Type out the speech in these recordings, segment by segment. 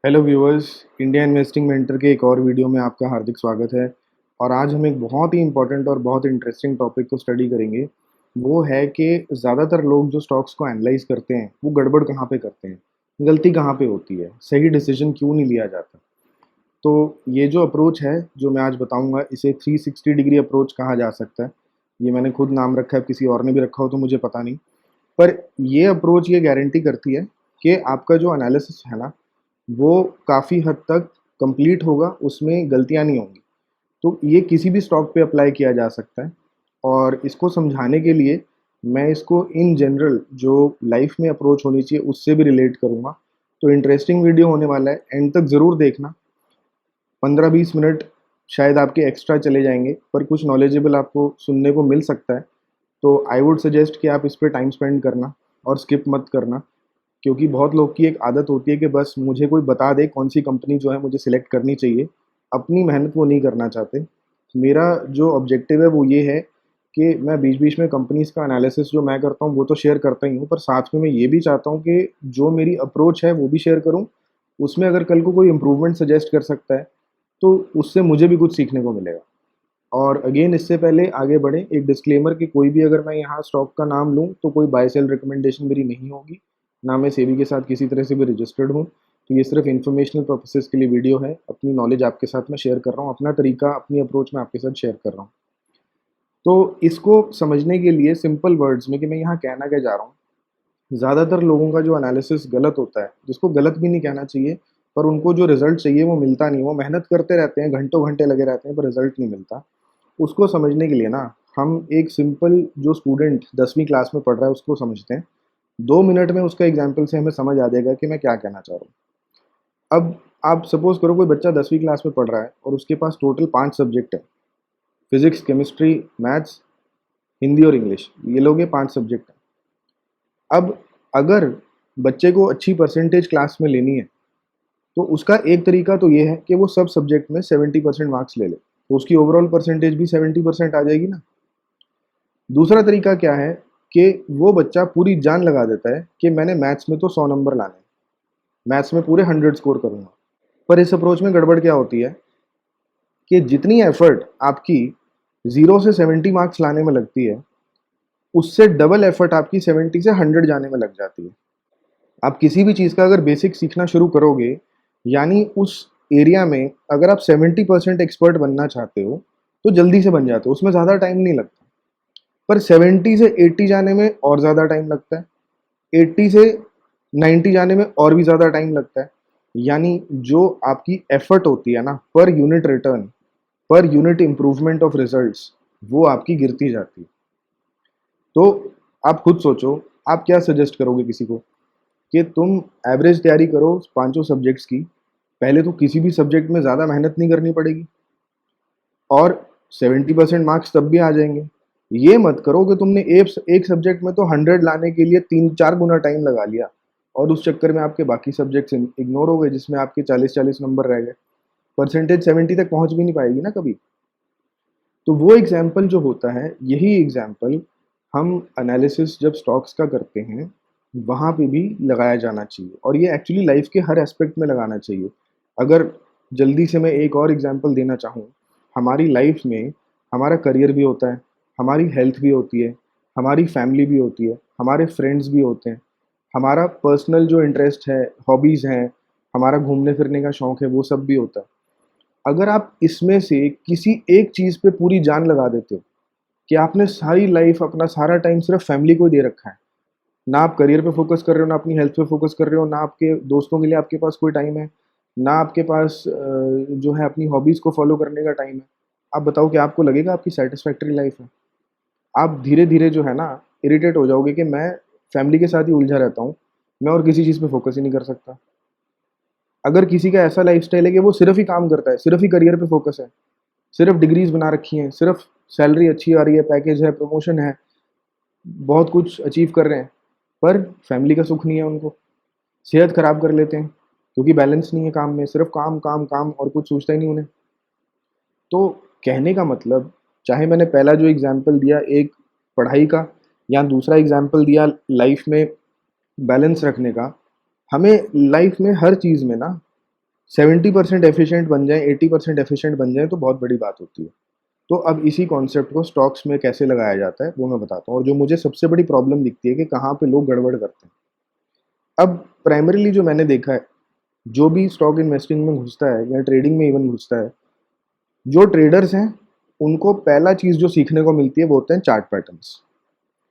Hello viewers, India investing mentor के एक और वीडियो में आपका हार्दिक स्वागत है। और आज हम एक बहुत ही इंपॉर्टेंट और बहुत इंटरेस्टिंग टॉपिक को स्टडी करेंगे। वो है कि ज़्यादातर लोग जो स्टॉक्स को एनालाइज करते हैं वो गड़बड़ कहाँ पे करते हैं, गलती कहाँ पे होती है, सही डिसीजन क्यों नहीं लिया जाता। तो ये जो अप्रोच है जो मैं आज बताऊंगा, इसे 360 डिग्री अप्रोच कहा जा सकता है। ये मैंने खुद नाम रखा है, किसी और ने भी रखा हो तो मुझे पता नहीं। पर ये अप्रोच ये गारंटी करती है कि आपका जो एनालिसिस है ना, वो काफ़ी हद तक कंप्लीट होगा, उसमें गलतियाँ नहीं होंगी। तो ये किसी भी स्टॉक पे अप्लाई किया जा सकता है। और इसको समझाने के लिए मैं इसको इन जनरल जो लाइफ में अप्रोच होनी चाहिए उससे भी रिलेट करूँगा। तो इंटरेस्टिंग वीडियो होने वाला है, एंड तक ज़रूर देखना। 15-20 मिनट शायद आपके एक्स्ट्रा चले जाएंगे, पर कुछ नॉलेजेबल आपको सुनने को मिल सकता है। तो आई वुड सजेस्ट कि आप इस पे टाइम स्पेंड करना और स्किप मत करना। क्योंकि बहुत लोग की एक आदत होती है कि बस मुझे कोई बता दे कौन सी कंपनी जो है मुझे सिलेक्ट करनी चाहिए, अपनी मेहनत वो नहीं करना चाहते। मेरा जो ऑब्जेक्टिव है वो ये है कि मैं बीच बीच में कंपनीज का एनालिसिस जो मैं करता हूँ वो तो शेयर करता ही हूँ, पर साथ में मैं ये भी चाहता हूँ कि जो मेरी अप्रोच है वो भी शेयर करूँ। उसमें अगर कल को कोई इम्प्रूवमेंट सजेस्ट कर सकता है तो उससे मुझे भी कुछ सीखने को मिलेगा। और अगेन, इससे पहले आगे बढ़े, एक डिस्क्लेमर कि कोई भी अगर मैं यहाँ स्टॉक का नाम लूँ तो कोई बाय सेल रिकमेंडेशन मेरी नहीं होगी, ना मैं सेबी के साथ किसी तरह से भी रजिस्टर्ड हूँ। तो ये सिर्फ इन्फॉर्मेशनल पर्पसेस के लिए वीडियो है, अपनी नॉलेज आपके साथ में शेयर कर रहा हूँ, अपना तरीका अपनी अप्रोच में आपके साथ शेयर कर रहा हूँ। तो इसको समझने के लिए सिंपल वर्ड्स में कि मैं यहाँ कहना क्या जा रहा हूँ, ज़्यादातर लोगों का जो एनालिसिस गलत होता है, जिसको गलत भी नहीं कहना चाहिए, पर उनको जो रिजल्ट चाहिए वो मिलता नहीं। वो मेहनत करते रहते हैं, घंटों घंटे लगे रहते हैं, पर रिजल्ट नहीं मिलता। उसको समझने के लिए ना, हम एक सिंपल जो स्टूडेंट 10वीं क्लास में पढ़ रहा है उसको समझते हैं। 2 मिनट में उसका एग्जाम्पल से हमें समझ आ जाएगा कि मैं क्या कहना चाह रहा हूँ। अब आप सपोज करो कोई बच्चा 10वीं क्लास में पढ़ रहा है और उसके पास टोटल 5 सब्जेक्ट है। फिजिक्स, केमिस्ट्री, मैथ्स, हिंदी और इंग्लिश, ये लोग ये 5 सब्जेक्ट हैं। अब अगर बच्चे को अच्छी परसेंटेज क्लास में लेनी है तो उसका एक तरीका तो ये है कि वो सब सब्जेक्ट में 70% मार्क्स ले ले, तो उसकी ओवरऑल परसेंटेज भी 70% आ जाएगी ना। दूसरा तरीका क्या है कि वो बच्चा पूरी जान लगा देता है कि मैंने मैथ्स में तो 100 नंबर लाने हैं, मैथ्स में पूरे 100 स्कोर करूंगा। पर इस अप्रोच में गड़बड़ क्या होती है कि जितनी एफर्ट आपकी 0 से 70 मार्क्स लाने में लगती है, उससे डबल एफर्ट आपकी 70 से 100 जाने में लग जाती है। आप किसी भी चीज़ का अगर बेसिक सीखना शुरू करोगे, यानी उस एरिया में अगर आप 70% एक्सपर्ट बनना चाहते हो तो जल्दी से बन जाते हो, उसमें ज़्यादा टाइम नहीं लगता। पर 70 से 80 जाने में और ज़्यादा टाइम लगता है, 80 से 90 जाने में और भी ज़्यादा टाइम लगता है। यानी जो आपकी एफर्ट होती है ना, per unit return, per unit improvement of results, वो आपकी गिरती जाती है। तो आप खुद सोचो, आप क्या सजेस्ट करोगे किसी को कि तुम एवरेज तैयारी करो 5 सब्जेक्ट्स की। पहले तो किसी भी सब्जेक्ट में ज़्यादा मेहनत नहीं करनी पड़ेगी और 70% मार्क्स तब भी आ जाएंगे। ये मत करो कि तुमने एक सब्जेक्ट में तो 100 लाने के लिए 3-4 गुना टाइम लगा लिया और उस चक्कर में आपके बाकी सब्जेक्ट्स इग्नोर हो गए, जिसमें आपके 40-40 नंबर रह गए। परसेंटेज 70 तक पहुंच भी नहीं पाएगी ना कभी। तो वो एग्जाम्पल जो होता है, यही एग्जाम्पल हम एनालिसिस जब स्टॉक्स का करते हैं वहाँ पे भी लगाया जाना चाहिए, और ये एक्चुअली लाइफ के हर एस्पेक्ट में लगाना चाहिए। अगर जल्दी से मैं एक और एग्जांपल देना चाहूँ, हमारी लाइफ में हमारा करियर भी होता है, हमारी हेल्थ भी होती है, हमारी फैमिली भी होती है, हमारे फ्रेंड्स भी होते हैं, हमारा पर्सनल जो इंटरेस्ट है, हॉबीज़ हैं, हमारा घूमने फिरने का शौक है, वो सब भी होता है। अगर आप इसमें से किसी एक चीज़ पे पूरी जान लगा देते हो कि आपने सारी लाइफ अपना सारा टाइम सिर्फ फैमिली को ही दे रखा है, ना आप करियर पे फोकस कर रहे हो, ना अपनी हेल्थ पे फोकस कर रहे हो, ना आपके दोस्तों के लिए आपके पास कोई टाइम है, ना आपके पास जो है अपनी हॉबीज़ को फॉलो करने का टाइम है। आप बताओ कि आपको लगेगा आपकी सेटिस्फैक्टरी लाइफ है? आप धीरे धीरे जो है ना, इरिटेट हो जाओगे कि मैं फैमिली के साथ ही उलझा रहता हूँ, मैं और किसी चीज़ पे फोकस ही नहीं कर सकता। अगर किसी का ऐसा लाइफस्टाइल है कि वो सिर्फ ही काम करता है, सिर्फ ही करियर पे फोकस है, सिर्फ डिग्रीज बना रखी हैं, सिर्फ सैलरी अच्छी आ रही है, पैकेज है, प्रमोशन है, बहुत कुछ अचीव कर रहे हैं, पर फैमिली का सुख नहीं है उनको, सेहत खराब कर लेते हैं क्योंकि बैलेंस नहीं है काम में, सिर्फ काम काम काम और कुछ सोचता ही नहीं उन्हें। तो कहने का मतलब, चाहे मैंने पहला जो एग्जाम्पल दिया एक पढ़ाई का, या दूसरा एग्जाम्पल दिया लाइफ में बैलेंस रखने का, हमें लाइफ में हर चीज़ में ना 70% एफिशिएंट बन जाए, 80% एफिशिएंट बन जाए तो बहुत बड़ी बात होती है। तो अब इसी कॉन्सेप्ट को स्टॉक्स में कैसे लगाया जाता है वो मैं बताता हूँ, और जो मुझे सबसे बड़ी प्रॉब्लम दिखती है कि कहाँ पे लोग गड़बड़ करते हैं। अब प्राइमरीली जो मैंने देखा है, जो भी स्टॉक इन्वेस्टिंग में घुसता है या ट्रेडिंग में इवन घुसता है, जो ट्रेडर्स हैं उनको पहला चीज़ जो सीखने को मिलती है वो होते हैं चार्ट पैटर्न्स।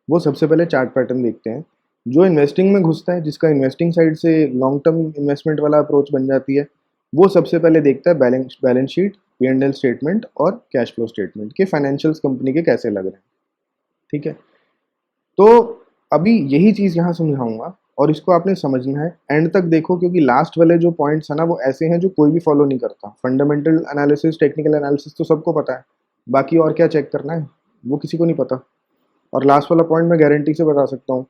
वो सबसे पहले चार्ट पैटर्न देखते हैं। जो इन्वेस्टिंग में घुसता है, जिसका इन्वेस्टिंग साइड से लॉन्ग टर्म इन्वेस्टमेंट वाला अप्रोच बन जाती है, वो सबसे पहले देखता है balance balance sheet, P&L statement और कैश फ्लो स्टेटमेंट के फाइनेंशियल्स कंपनी के कैसे लग रहे हैं। ठीक है, तो अभी यही चीज़ यहाँ समझाऊंगा और इसको आपने समझना है, एंड तक देखो, क्योंकि लास्ट वाले जो पॉइंट्स है ना वो ऐसे हैं जो कोई भी फॉलो नहीं करता। फंडामेंटल एनालिसिस, टेक्निकल एनालिसिस तो सबको पता है, बाकी और क्या चेक करना है वो किसी को नहीं पता। और लास्ट वाला पॉइंट मैं गारंटी से बता सकता हूँ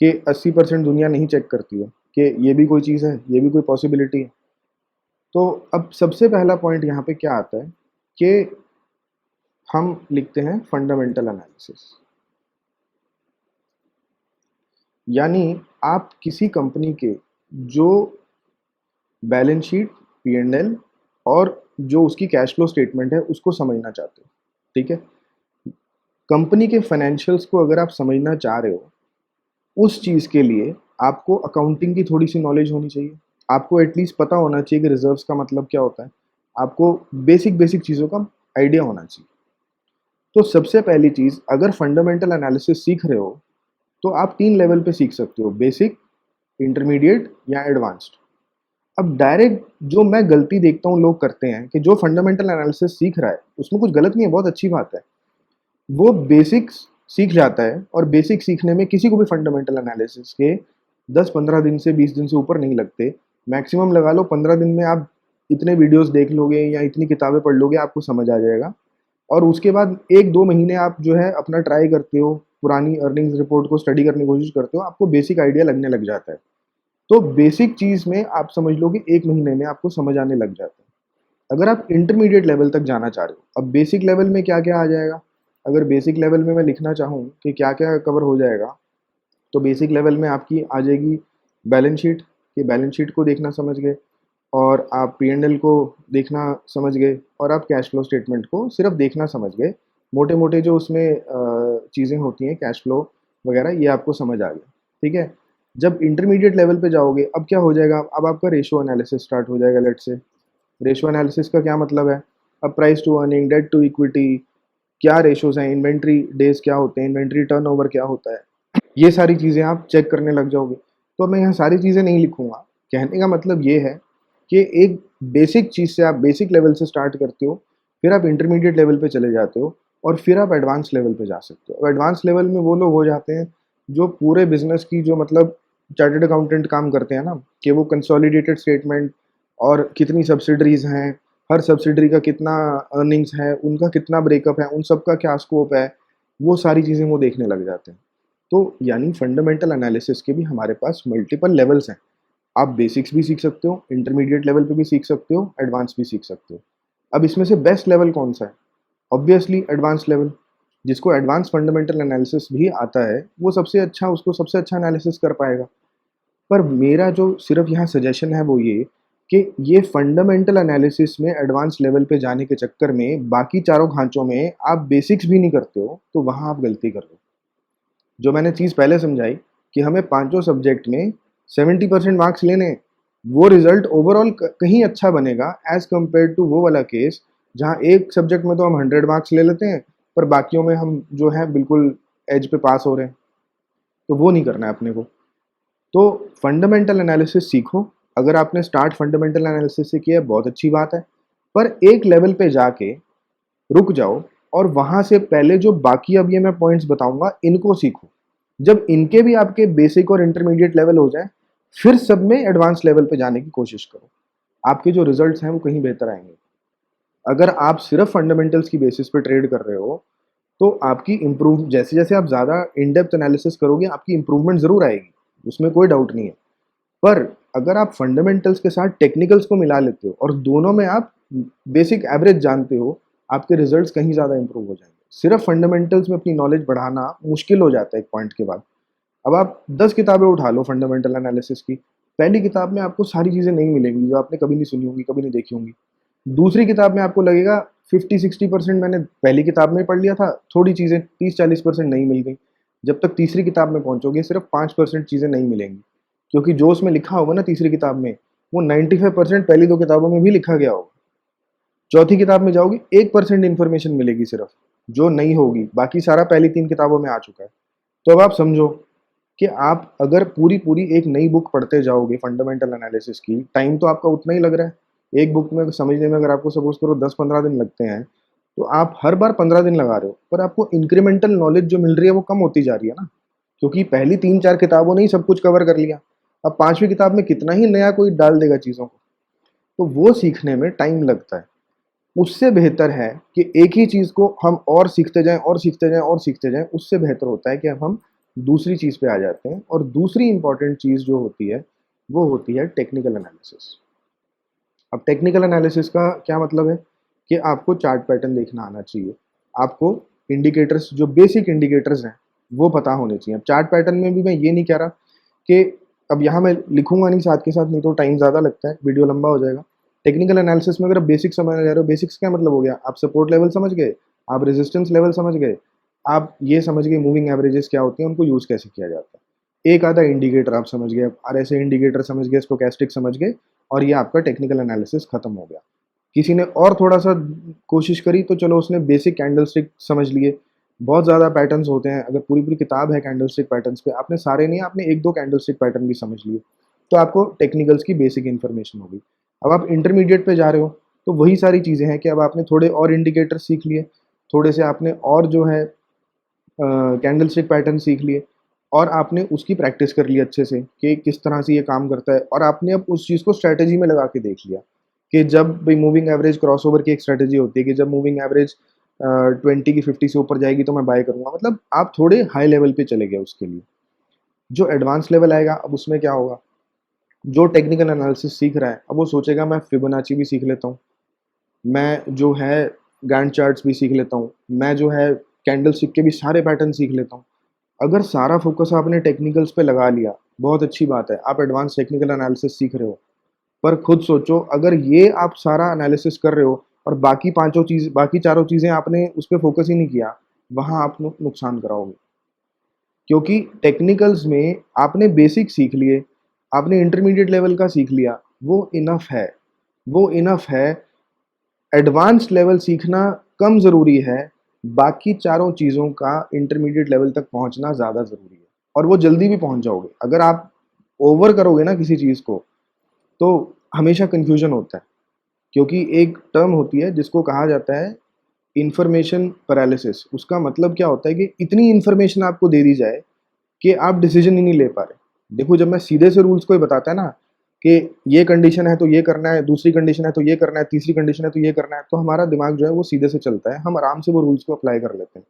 कि 80% दुनिया नहीं चेक करती है कि ये भी कोई चीज़ है, ये भी कोई पॉसिबिलिटी है। तो अब सबसे पहला पॉइंट यहाँ पे क्या आता है कि हम लिखते हैं फंडामेंटल एनालिसिस। यानी आप किसी कंपनी के जो बैलेंस शीट, P&L और जो उसकी कैश फ्लो स्टेटमेंट है उसको समझना चाहते हो। ठीक है, कंपनी के फाइनेंशियल्स को अगर आप समझना चाह रहे हो, उस चीज़ के लिए आपको अकाउंटिंग की थोड़ी सी नॉलेज होनी चाहिए। आपको एटलीस्ट पता होना चाहिए कि रिजर्व्स का मतलब क्या होता है। आपको बेसिक बेसिक चीज़ों का आइडिया होना चाहिए। तो सबसे पहली चीज़, अगर फंडामेंटल एनालिसिस सीख रहे हो तो आप 3 लेवल पे सीख सकते हो: बेसिक, इंटरमीडिएट या एडवांस्ड। अब डायरेक्ट जो मैं गलती देखता हूँ लोग करते हैं कि जो फंडामेंटल एनालिसिस सीख रहा है उसमें कुछ गलत नहीं है, बहुत अच्छी बात है। वो बेसिक्स सीख जाता है, और बेसिक सीखने में किसी को भी फंडामेंटल एनालिसिस के 10-15 दिन से 20 दिन से ऊपर नहीं लगते। मैक्सिमम लगा लो 15 दिन में आप इतने वीडियोस देख लोगे या इतनी किताबें पढ़ लोगे, आपको समझ आ जाएगा। और उसके बाद 1-2 महीने आप जो है अपना ट्राई करते हो, पुरानी अर्निंग्स रिपोर्ट को स्टडी करने की कोशिश करते हो, आपको बेसिक आइडिया लगने लग जाता है। तो बेसिक चीज़ में आप समझ लो कि 1 महीने में आपको समझ आने लग जाता है। अगर आप इंटरमीडिएट लेवल तक जाना चाह रहे हो, अब बेसिक लेवल में क्या-क्या आ जाएगा? अगर बेसिक लेवल में मैं लिखना चाहूँ कि क्या-क्या कवर हो जाएगा, तो बेसिक लेवल में आपकी आ जाएगी बैलेंस शीट, कि बैलेंस शीट को देखना समझ गए, और आप P&L को देखना समझ गए, और आप कैश फ्लो स्टेटमेंट को सिर्फ देखना समझ गए। मोटे-मोटे जो उसमें चीज़ें होती हैं, कैश फ्लो वगैरह, ये आपको समझ आ गया। ठीक है? जब इंटरमीडिएट लेवल पे जाओगे, अब क्या हो जाएगा? अब आपका रेशियो एनालिसिस स्टार्ट हो जाएगा, लेट्स से। रेशियो एनालिसिस का क्या मतलब है? अब price to earning, debt to equity, क्या रेशियोज़ हैं, इन्वेंट्री डेज़ क्या होते हैं, इन्वेंट्री टर्नओवर क्या होता है, ये सारी चीज़ें आप चेक करने लग जाओगे। तो मैं यहाँ सारी चीज़ें नहीं लिखूँगा। कहने का मतलब ये है कि एक बेसिक चीज़ से आप बेसिक लेवल से स्टार्ट करते हो, फिर आप इंटरमीडिएट लेवल पे चले जाते हो, और फिर आप एडवांस लेवल पे जा सकते हो। अब एडवांस लेवल में वो लोग हो जाते हैं जो पूरे बिज़नेस की, जो मतलब चार्टर्ड अकाउंटेंट काम करते हैं ना, कि वो कंसोलिडेटेड स्टेटमेंट और कितनी सब्सिडरीज़ हैं, हर सब्सिडरी का कितना अर्निंग्स है, उनका कितना ब्रेकअप है, उन सब का क्या स्कोप है, वो सारी चीज़ें वो देखने लग जाते हैं। तो यानी फंडामेंटल एनालिसिस के भी हमारे पास मल्टीपल लेवल्स हैं। आप बेसिक्स भी सीख सकते हो, इंटरमीडिएट लेवल पे भी सीख सकते हो, एडवांस भी सीख सकते हो। अब इसमें से बेस्ट लेवल कौन-सा है? Obviously advance level. जिसको एडवांस फंडामेंटल एनालिसिस भी आता है, वो सबसे अच्छा, उसको सबसे अच्छा एनालिसिस कर पाएगा। पर मेरा जो सिर्फ़ यहाँ सजेशन है वो ये, कि ये फंडामेंटल एनालिसिस में एडवांस लेवल पे जाने के चक्कर में बाकी चारों खाँचों में आप बेसिक्स भी नहीं करते हो, तो वहाँ आप गलती कर रहे हो। जो मैंने चीज़ पहले समझाई कि हमें पाँचों सब्जेक्ट में 70% मार्क्स लेने हैं, वो रिज़ल्ट ओवरऑल कहीं अच्छा बनेगा एज़ कम्पेयर टू वो वाला केस जहाँ एक सब्जेक्ट में तो हम 100 मार्क्स ले लेते हैं, पर बाकियों में हम जो है बिल्कुल एज पे पास हो रहे हैं। तो वो नहीं करना है अपने को। तो फंडामेंटल एनालिसिस सीखो। अगर आपने स्टार्ट फंडामेंटल एनालिसिस से किया है, बहुत अच्छी बात है। पर एक लेवल पे जाके रुक जाओ, और वहाँ से पहले जो बाकी अब ये मैं पॉइंट्स बताऊँगा, इनको सीखो। जब इनके भी आपके बेसिक और इंटरमीडिएट लेवल हो जाए, फिर सब में एडवांस लेवल पे जाने की कोशिश करो। आपके जो रिजल्ट्स हैं वो कहीं बेहतर आएँगे। अगर आप सिर्फ फंडामेंटल्स की बेसिस पे ट्रेड कर रहे हो, तो आपकी इम्प्रूव जैसे-जैसे आप ज़्यादा इन डेप्थ एनालिसिस करोगे, आपकी इम्प्रूवमेंट ज़रूर आएगी, उसमें कोई डाउट नहीं है। पर अगर आप फंडामेंटल्स के साथ टेक्निकल्स को मिला लेते हो और दोनों में आप बेसिक एवरेज जानते हो, आपके रिजल्ट्स कहीं ज़्यादा इंप्रूव हो जाएँगे। सिर्फ फंडामेंटल्स में अपनी नॉलेज बढ़ाना मुश्किल हो जाता है एक पॉइंट के बाद। अब आप 10 किताबें उठा लो फंडामेंटल एनालिसिस की, पहली किताब में आपको सारी चीज़ें नहीं मिलेंगी जो आपने कभी नहीं सुनी होंगी, कभी नहीं देखी होंगी। दूसरी किताब में आपको लगेगा 50-60% मैंने पहली किताब में पढ़ लिया था, थोड़ी चीज़ें 30-40% नहीं मिल गई। जब तक तीसरी किताब में पहुँचोगे सिर्फ 5% चीज़ें नहीं मिलेंगी, क्योंकि जो उसमें लिखा होगा ना तीसरी किताब में, वो 95% पहली 2 किताबों में भी लिखा गया होगा। चौथी किताब में जाओगे 1% इन्फॉर्मेशन मिलेगी सिर्फ, जो नहीं होगी, बाकी सारा पहली 3 किताबों में आ चुका है। तो अब आप समझो कि आप अगर पूरी-पूरी एक नई बुक पढ़ते जाओगे फंडामेंटल एनालिसिस की, टाइम तो आपका उतना ही लग रहा है। एक बुक में समझने में अगर आपको सपोज़ करो 10-15 दिन लगते हैं, तो आप हर बार 15 दिन लगा रहे हो, पर आपको इंक्रीमेंटल नॉलेज जो मिल रही है वो कम होती जा रही है ना, क्योंकि पहली 3-4 किताबों ने ही सब कुछ कवर कर लिया। अब 5वीं किताब में कितना ही नया कोई डाल देगा चीज़ों को, तो वो सीखने में टाइम लगता है। उससे बेहतर है कि एक ही चीज़ को हम और सीखते जाएँ और सीखते जाएँ और सीखते जाएँ, उससे बेहतर होता है कि अब हम दूसरी चीज़ पे आ जाते हैं और दूसरी इम्पोर्टेंट चीज़ जो होती है, वो होती है टेक्निकल एनालिसिस। अब टेक्निकल एनालिसिस का क्या मतलब है कि आपको चार्ट पैटर्न देखना आना चाहिए। आपको इंडिकेटर्स जो बेसिक इंडिकेटर्स हैं, वो पता होने चाहिए। अब चार्ट पैटर्न में भी मैं ये नहीं कह रहा कि अब यहाँ मैं लिखूँगा नहीं साथ के साथ, नहीं तो टाइम ज़्यादा लगता है, वीडियो लंबा हो जाएगा। टेक्निकल एनालिसिस में अगर आप बेसिक समझने जा रहे हो, बेसिक्स क्या मतलब हो गया? आप सपोर्ट लेवल समझ गए, आप रेजिस्टेंस लेवल समझ गए, आप ये समझ गए मूविंग एवरेजेस क्या होती हैं, उनको यूज़ कैसे किया जाता है। एक आधा इंडिकेटर आप समझ गए, आरएसआई इंडिकेटर समझ गए, स्टोचैस्टिक समझ गए, और ये आपका टेक्निकल एनालिसिस खत्म हो गया। किसी ने और थोड़ा-सा कोशिश करी तो चलो उसने बेसिक कैंडलस्टिक समझ लिए। बहुत ज़्यादा पैटर्न्स होते हैं, अगर पूरी-पूरी किताब है कैंडलस्टिक पैटर्न्स पे, आपने सारे नहीं, आपने 1-2 कैंडलस्टिक पैटर्न भी समझ लिए, तो आपको टेक्निकल्स की बेसिक इन्फॉर्मेशन होगी। अब आप इंटरमीडिएट पे जा रहे हो, तो वही सारी चीज़ें हैं कि अब आपने थोड़े और इंडिकेटर सीख लिए, थोड़े से आपने और जो है कैंडलस्टिक पैटर्न सीख लिए, और आपने उसकी प्रैक्टिस कर ली अच्छे से कि किस तरह से ये काम करता है, और आपने अब उस चीज़ को स्ट्रैटेजी में लगा के देख लिया कि जब भाई मूविंग एवरेज क्रॉसओवर की एक स्ट्रैटेजी होती है कि जब मूविंग एवरेज 20 की 50 से ऊपर जाएगी तो मैं बाय करूँगा। मतलब आप थोड़े हाई लेवल पे चले गए उसके लिए। जो एडवांस लेवल आएगा अब उसमें क्या होगा? जो टेक्निकल एनालिसिस सीख रहा है, अब वो सोचेगा मैं फिबोनाची भी सीख लेता हूँ, मैं जो है गैंट चार्ट्स भी सीख लेता हूँ, मैं जो है कैंडलस्टिक के भी सारे पैटर्न सीख लेता हूँ। अगर सारा फ़ोकस आपने टेक्निकल्स पे लगा लिया, बहुत अच्छी बात है, आप एडवांस टेक्निकल एनालिसिस सीख रहे हो। पर खुद सोचो, अगर ये आप सारा एनालिसिस कर रहे हो और बाकी चारों चीज़ें आपने उस पे फ़ोकस ही नहीं किया, वहाँ आप नुकसान कराओगे। क्योंकि टेक्निकल्स में आपने बेसिक सीख लिए, आपने इंटरमीडिएट लेवल का सीख लिया, वो इनफ है। वो इनफ है। एडवांस्ड लेवल सीखना कम ज़रूरी है, बाकी चारों चीज़ों का इंटरमीडिएट लेवल तक पहुँचना ज़्यादा ज़रूरी है, और वो जल्दी भी पहुँच जाओगे। अगर आप ओवर करोगे ना किसी चीज़ को, तो हमेशा कन्फ्यूज़न होता है, क्योंकि एक टर्म होती है जिसको कहा जाता है इन्फॉर्मेशन पैरालिसिस। उसका मतलब क्या होता है कि इतनी इन्फॉर्मेशन आपको दे दी जाए कि आप डिसीजन ही नहीं ले पा रहे। देखो, जब मैं सीधे से रूल्स कोई बताता है ना कि ये कंडीशन है तो ये करना है, दूसरी कंडीशन है तो ये करना है, तीसरी कंडीशन है तो ये करना है, तो हमारा दिमाग जो है वो सीधे से चलता है, हम आराम से वो रूल्स को अप्लाई कर लेते हैं।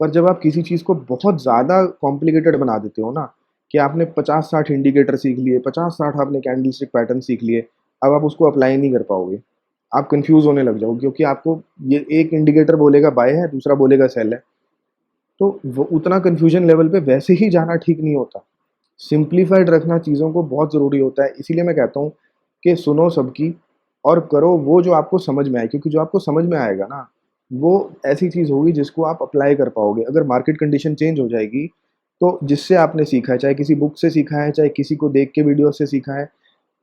पर जब आप किसी चीज़ को बहुत ज़्यादा कॉम्प्लिकेटेड बना देते हो ना, कि आपने 50-60 इंडिकेटर सीख लिए, 50-60 आपने कैंडलस्टिक पैटर्न सीख लिए, अब आप उसको अप्लाई नहीं कर पाओगे। आप कन्फ्यूज़ होने लग जाओगे, क्योंकि आपको ये एक इंडिकेटर बोलेगा बाय है, दूसरा बोलेगा सेल है। तो वो उतना कन्फ्यूजन लेवल पे वैसे ही जाना ठीक नहीं होता। सिंप्लीफाइड रखना चीज़ों को बहुत ज़रूरी होता है। इसीलिए मैं कहता हूँ कि सुनो सबकी और करो वो जो आपको समझ में आए, क्योंकि जो आपको समझ में आएगा ना, वो ऐसी चीज़ होगी जिसको आप अप्लाई कर पाओगे। अगर मार्केट कंडीशन चेंज हो जाएगी, तो जिससे आपने सीखा है, चाहे किसी बुक से सीखा है, चाहे किसी को देख के वीडियो से सीखा है,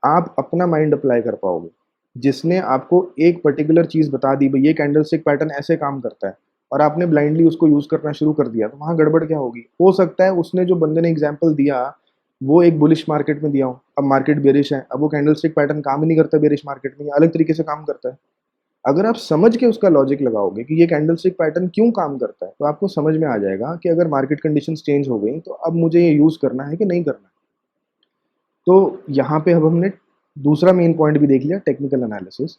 आप अपना माइंड अप्लाई कर पाओगे। जिसने आपको एक पर्टिकुलर चीज़ बता दी, भई ये कैंडलस्टिक पैटर्न ऐसे काम करता है, और आपने ब्लाइंडली उसको यूज़ करना शुरू कर दिया, तो वहाँ गड़बड़ क्या होगी? हो सकता है उसने जो बंदे ने एग्ज़ाम्पल दिया, वो एक बुलिश मार्केट में दिया हो, अब मार्केट बेरिश है, अब वो कैंडलस्टिक पैटर्न काम ही नहीं करता बेरिश मार्केट में, ये अलग तरीके से काम करता है। अगर आप समझ के उसका लॉजिक लगाओगे कि ये कैंडलस्टिक पैटर्न क्यों काम करता है, तो आपको समझ में आ जाएगा कि अगर मार्केट कंडीशंस चेंज हो गई, तो अब मुझे ये यूज़ करना है कि नहीं करना है। तो यहाँ पे अब हमने दूसरा मेन पॉइंट भी देख लिया, टेक्निकल एनालिसिस।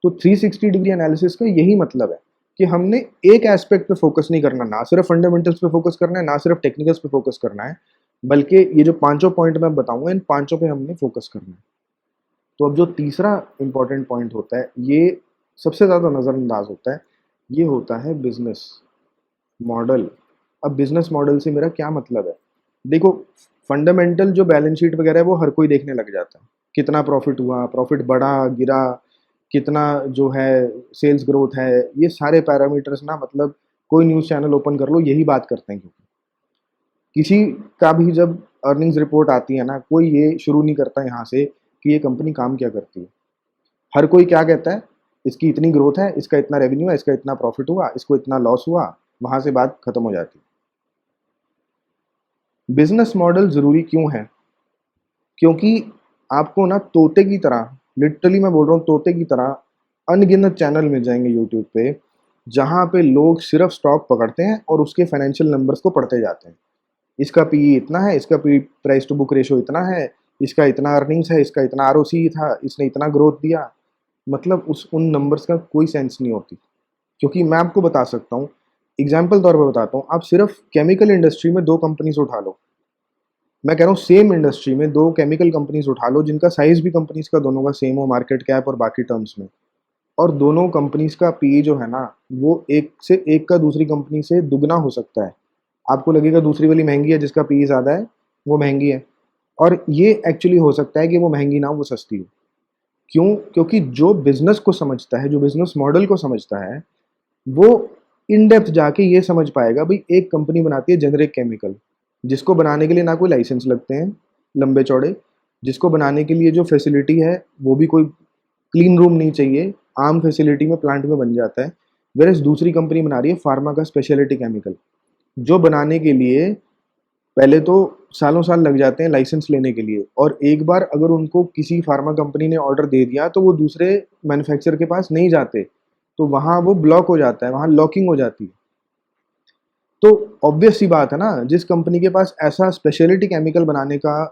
तो 360 डिग्री एनालिसिस का यही मतलब है कि हमने एक एस्पेक्ट पे फोकस नहीं करना, ना सिर्फ फंडामेंटल्स पे फोकस करना है, ना सिर्फ टेक्निकल्स पे फोकस करना है, बल्कि ये जो पांचों पॉइंट मैं बताऊंगा, इन पांचों पे हमने फोकस करना है। तो अब जो तीसरा इंपॉर्टेंट पॉइंट होता है, ये सबसे ज़्यादा नज़रअंदाज होता है, ये होता है बिजनेस मॉडल। अब बिजनेस मॉडल से मेरा क्या मतलब है? देखो, फंडामेंटल जो बैलेंस शीट वगैरह है वो हर कोई देखने लग जाता है, कितना प्रॉफिट हुआ, प्रॉफिट बढ़ा गिरा, कितना जो है सेल्स ग्रोथ है, ये सारे पैरामीटर्स ना मतलब कोई न्यूज़ चैनल ओपन कर लो यही बात करते हैं। क्योंकि किसी का भी जब अर्निंग्स रिपोर्ट आती है ना, कोई ये शुरू नहीं करता यहाँ से कि ये कंपनी काम क्या करती है। हर कोई क्या कहता है, इसकी इतनी ग्रोथ है, इसका इतना रेवेन्यू है, इसका इतना प्रॉफिट हुआ, इसको इतना लॉस हुआ, वहां से बात खत्म हो जाती है। बिजनेस मॉडल जरूरी क्यों है? क्योंकि आपको ना तोते की तरह, लिटरली मैं बोल रहा हूँ तोते की तरह, अनगिनत चैनल मिल जाएंगे यूट्यूब पे जहाँ पे लोग सिर्फ स्टॉक पकड़ते हैं और उसके फाइनेंशियल नंबर्स को पढ़ते जाते हैं। इसका पी इतना है, इसका P price to book ratio इतना है, इसका इतना अर्निंग्स है, इसका इतना आरओसी था, इसने इतना ग्रोथ दिया। मतलब उस उन नंबर्स का कोई सेंस नहीं होती। क्योंकि मैं आपको बता सकता हूँ, एग्जाम्पल तौर पर बताता हूँ, आप सिर्फ केमिकल इंडस्ट्री में दो कंपनीज उठा लो। मैं कह रहा हूँ सेम इंडस्ट्री में दो केमिकल कंपनीज उठा लो जिनका साइज भी कंपनीज का दोनों का सेम हो, मार्केट कैप और बाकी टर्म्स में, और दोनों कंपनीज का पी जो है ना वो एक से एक का दूसरी कंपनी से दुगना हो सकता है। आपको लगेगा दूसरी वाली महंगी है, जिसका पी ज़्यादा है वो महंगी है, और ये एक्चुअली हो सकता है कि वो महंगी ना हो, वो सस्ती हो। क्यों? क्योंकि जो बिजनेस को समझता है, जो बिजनेस मॉडल को समझता है, वो इन डेप्थ जाके ये समझ पाएगा भाई एक कंपनी बनाती है जेनरिक केमिकल, जिसको बनाने के लिए ना कोई लाइसेंस लगते हैं लंबे चौड़े, जिसको बनाने के लिए जो फैसिलिटी है वो भी कोई क्लीन रूम नहीं चाहिए, आम फैसिलिटी में प्लांट में बन जाता है। वेरस दूसरी कंपनी बना रही है फार्मा का स्पेशलिटी केमिकल, जो बनाने के लिए पहले तो सालों साल लग जाते हैं लाइसेंस लेने के लिए, और एक बार अगर उनको किसी फार्मा कंपनी ने ऑर्डर दे दिया तो वो दूसरे मैन्युफैक्चरर के पास नहीं जाते, तो वहाँ वो ब्लॉक हो जाता है, वहाँ लॉकिंग हो जाती है। तो ऑब्वियस सी बात है ना, जिस कंपनी के पास ऐसा स्पेशलिटी केमिकल बनाने का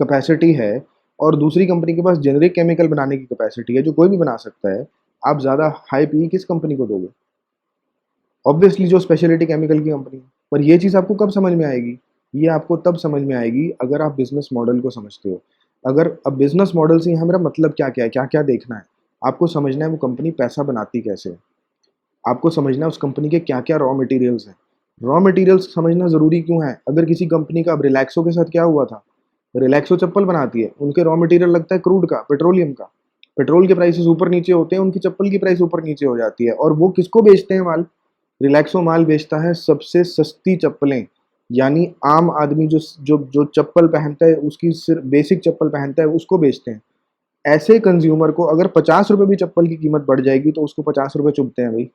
कैपेसिटी है और दूसरी कंपनी के पास जेनरिक केमिकल बनाने की कैपेसिटी है जो कोई भी बना सकता है, आप ज़्यादा हाई पी किस कंपनी को दोगे? ऑब्वियसली जो स्पेशलिटी केमिकल की कंपनी है। पर ये चीज़ आपको कब समझ में आएगी? ये आपको तब समझ में आएगी अगर आप बिजनेस मॉडल को समझते हो। अगर अब बिजनेस मॉडल से यहाँ मेरा मतलब क्या क्या है, क्या क्या देखना है, आपको समझना है वो कंपनी पैसा बनाती कैसे है, आपको समझना है उस कंपनी के क्या क्या रॉ मटेरियल्स हैं। रॉ मटेरियल्स समझना ज़रूरी क्यों है? अगर किसी कंपनी का, अब रिलैक्सो के साथ क्या हुआ था, रिलैक्सो चप्पल बनाती है, उनके रॉ मटेरियल लगता है क्रूड का, पेट्रोलियम का। पेट्रोल के प्राइसेस ऊपर नीचे होते हैं, उनकी चप्पल की प्राइस ऊपर नीचे हो जाती है, और वो किसको बेचते हैं माल? रिलैक्सो माल बेचता है सबसे सस्ती चप्पलें, यानी आम आदमी जो जो जो चप्पल पहनता है, उसकी सिर्फ बेसिक चप्पल पहनता है, उसको बेचते हैं। ऐसे कंज्यूमर को अगर 50 रुपए भी चप्पल की कीमत बढ़ जाएगी तो उसको 50 रुपए चुभते हैं भाई।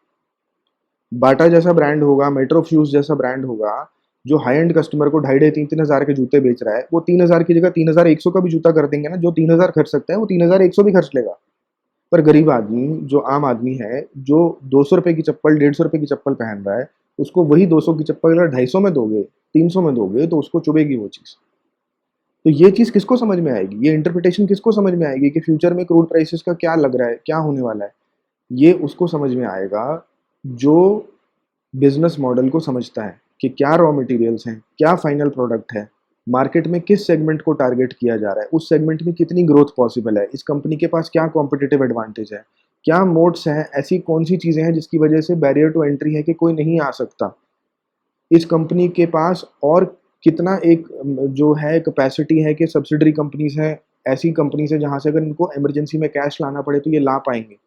बाटा जैसा ब्रांड होगा, मेट्रो फ्यूज जैसा ब्रांड होगा, जो हाई एंड कस्टमर को 2,500-3,000 के जूते बेच रहा है, वो 3,000 की जगह 3,100 का भी जूता कर देंगे ना। जो 3,000 खर्च सकता है वो 3,100 भी खर्च लेगा। पर गरीब आदमी, जो आम आदमी है, जो 200 रुपए की चप्पल, 150 रुपए की चप्पल पहन रहा है, उसको वही 200 की चप्पल अगर 250 में दोगे, 300 में दोगे, तो उसको चुभेगी वो चीज़। तो ये चीज़ किसको समझ में आएगी, ये इंटरप्रिटेशन किसको समझ में आएगी कि फ्यूचर में क्रूड प्राइसेस का क्या लग रहा है, क्या होने वाला है? ये उसको समझ में आएगा जो बिजनेस मॉडल को समझता है कि क्या रॉ मटेरियल्स हैं, क्या फाइनल प्रोडक्ट है, मार्केट में किस सेगमेंट को टारगेट किया जा रहा है, उस सेगमेंट में कितनी ग्रोथ पॉसिबल है, इस कंपनी के पास क्या कॉम्पिटिटिव एडवांटेज है, क्या मोड्स हैं, ऐसी कौन सी चीज़ें हैं जिसकी वजह से बैरियर टू एंट्री है कि कोई नहीं आ सकता, इस कंपनी के पास और कितना एक जो है कैपेसिटी है कि सब्सिडरी कंपनीज हैं, ऐसी कंपनीज है जहाँ से अगर इनको इमरजेंसी में कैश लाना पड़े तो ये ला पाएंगे।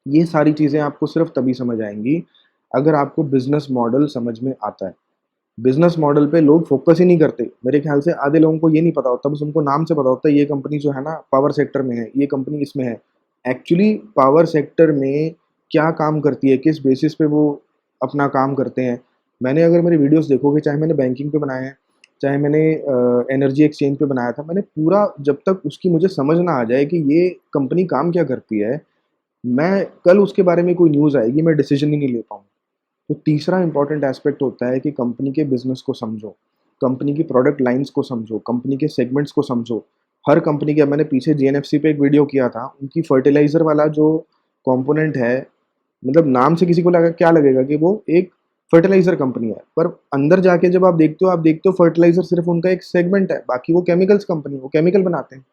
ये सारी चीज़ें आपको सिर्फ तभी समझ आएंगी अगर आपको बिजनेस मॉडल समझ में आता है। बिजनेस मॉडल पे लोग फोकस ही नहीं करते। मेरे ख्याल से आधे लोगों को ये नहीं पता होता, बस उनको नाम से पता होता है ये कंपनी जो है ना पावर सेक्टर में है, ये कंपनी इसमें है। एक्चुअली पावर सेक्टर में क्या काम करती है, किस बेसिस पे वो अपना काम करते हैं। मैंने, अगर मेरी वीडियोस देखोगे, चाहे मैंने बैंकिंग पे बनाए हैं, चाहे मैंने एनर्जी एक्सचेंज पे बनाया था, मैंने पूरा, जब तक उसकी मुझे समझ ना आ जाए कि ये कंपनी काम क्या करती है, मैं कल उसके बारे में कोई न्यूज़ आएगी मैं डिसीजन ही नहीं ले पाऊँ। तो तीसरा इंपॉर्टेंट एस्पेक्ट होता है कि कंपनी के बिजनेस को समझो, कंपनी की प्रोडक्ट लाइंस को समझो, कंपनी के सेगमेंट्स को समझो। हर कंपनी के, मैंने पीछे जीएनएफसी पे एक वीडियो किया था, उनकी फर्टिलाइजर वाला जो कंपोनेंट है, मतलब नाम से किसी को लगा, क्या लगेगा कि वो एक फर्टिलाइजर कंपनी है, पर अंदर जाके जब आप देखते हो फर्टिलाइजर सिर्फ उनका एक सेगमेंट है, बाकी वो केमिकल्स कंपनी, वो केमिकल बनाते हैं।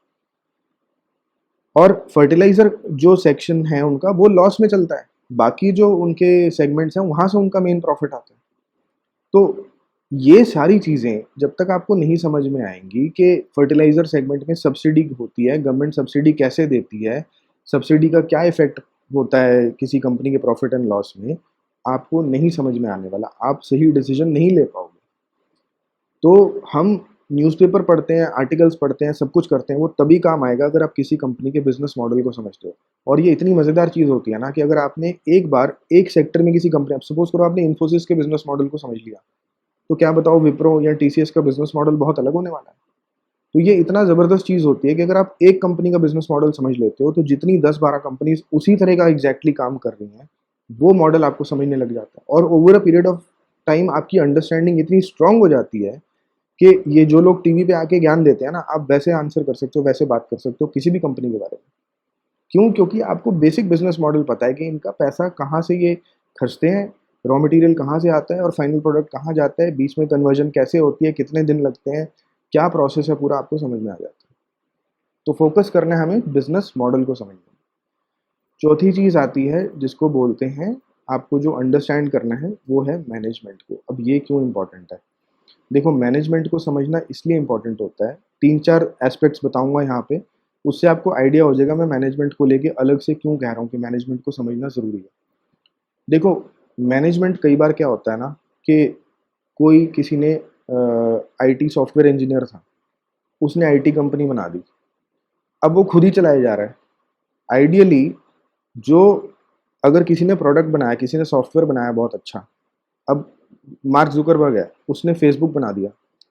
और फर्टिलाइजर जो सेक्शन है उनका, वो लॉस में चलता है, बाकी जो उनके सेगमेंट्स हैं वहां से उनका मेन प्रॉफिट आता है। तो ये सारी चीज़ें जब तक आपको नहीं समझ में आएँगी कि फर्टिलाइज़र सेगमेंट में सब्सिडी होती है, गवर्नमेंट सब्सिडी कैसे देती है, सब्सिडी का क्या इफ़ेक्ट होता है किसी कंपनी के प्रॉफ़िट एंड लॉस में, आपको नहीं समझ में आने वाला। आप सही डिसीज़न नहीं ले पाओगे। तो हम न्यूज़पेपर पढ़ते हैं, आर्टिकल्स पढ़ते हैं, सब कुछ करते हैं, वो तभी काम आएगा अगर आप किसी कंपनी के बिज़नेस मॉडल को समझते हो। और ये इतनी मज़ेदार चीज़ होती है ना कि अगर आपने एक बार एक सेक्टर में किसी कंपनी, अब सपोज़ करो आपने इन्फोसिस के बिज़नेस मॉडल को समझ लिया, तो क्या बताओ विप्रो या टीसीएस का बिज़नेस मॉडल बहुत अलग होने वाला है। तो ये इतना ज़बरदस्त चीज़ होती है कि अगर आप एक कंपनी का बिज़नेस मॉडल समझ लेते हो, तो जितनी 10-12 कंपनीज़ उसी तरह का एग्ज़ैक्टली काम कर रही हैं, वो मॉडल आपको समझने लग जाता है और over a period of time आपकी अंडरस्टैंडिंग इतनी स्ट्रॉन्ग हो जाती है कि ये जो लोग टीवी पे आके ज्ञान देते हैं ना, आप वैसे आंसर कर सकते हो, वैसे बात कर सकते हो किसी भी कंपनी के बारे में। क्यों? क्योंकि आपको बेसिक बिज़नेस मॉडल पता है कि इनका पैसा कहाँ से ये खर्चते हैं, रॉ मटेरियल कहाँ से आता है और फाइनल प्रोडक्ट कहाँ जाता है, बीच में कन्वर्जन कैसे होती है, कितने दिन लगते हैं, क्या प्रोसेस है पूरा आपको समझ में आ जाता है। तो फ़ोकस करना है हमें बिज़नेस मॉडल को समझने में। चौथी चीज़ आती है जिसको बोलते हैं, आपको जो अंडरस्टैंड करना है वो है मैनेजमेंट को। अब ये क्यों इम्पोर्टेंट है? देखो मैनेजमेंट को समझना इसलिए इम्पोर्टेंट होता है, 3-4 एस्पेक्ट्स बताऊँगा यहाँ पे, उससे आपको आइडिया हो जाएगा मैं मैनेजमेंट को लेके अलग से क्यों कह रहा हूँ कि मैनेजमेंट को समझना ज़रूरी है। देखो, मैनेजमेंट कई बार क्या होता है ना कि कोई किसी ने आईटी सॉफ्टवेयर इंजीनियर था, उसने आईटी कंपनी बना दी। अब वो खुद ही चलाया जा रहा है। आइडियली जो अगर किसी ने प्रोडक्ट बनाया, किसी ने सॉफ्टवेयर बनाया बहुत अच्छा, अब मार्क ज़ुकरबर्ग है, उसने फेसबुक बना दिया।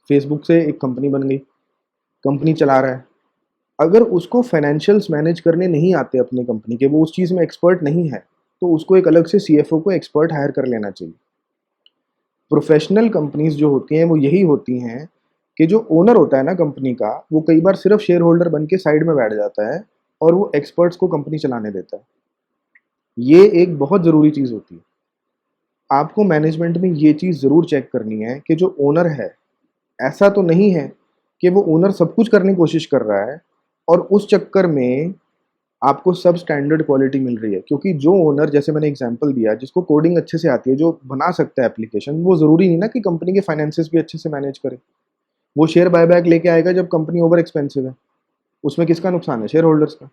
फेसबुक से एक कंपनी बन गई, कंपनी चला रहा है। अगर उसको फाइनेंशियल्स मैनेज करने नहीं आते अपनी कंपनी के, वो उस चीज़ में एक्सपर्ट नहीं है, तो उसको एक अलग से सीएफओ को एक्सपर्ट हायर कर लेना चाहिए। प्रोफेशनल कंपनीज़ जो होती हैं वो यही होती हैं कि जो ओनर होता है ना कंपनी का, वो कई बार सिर्फ शेयर होल्डर बन के साइड में बैठ जाता है और वो एक्सपर्ट्स को कंपनी चलाने देता है। ये एक बहुत ज़रूरी चीज़ होती है। आपको मैनेजमेंट में ये चीज़ ज़रूर चेक करनी है कि जो ओनर है, ऐसा तो नहीं है कि वो ओनर सब कुछ करने की कोशिश कर रहा है और उस चक्कर में आपको सब स्टैंडर्ड क्वालिटी मिल रही है। क्योंकि जो ओनर, जैसे मैंने एग्जांपल दिया, जिसको कोडिंग अच्छे से आती है, जो बना सकता है एप्लीकेशन, वो ज़रूरी नहीं ना कि कंपनी के फाइनेंसेस भी अच्छे से मैनेज करे। वो शेयर बायबैक लेके आएगा जब कंपनी ओवर एक्सपेंसिव है। उसमें किसका नुकसान है? शेयर होल्डर्स का।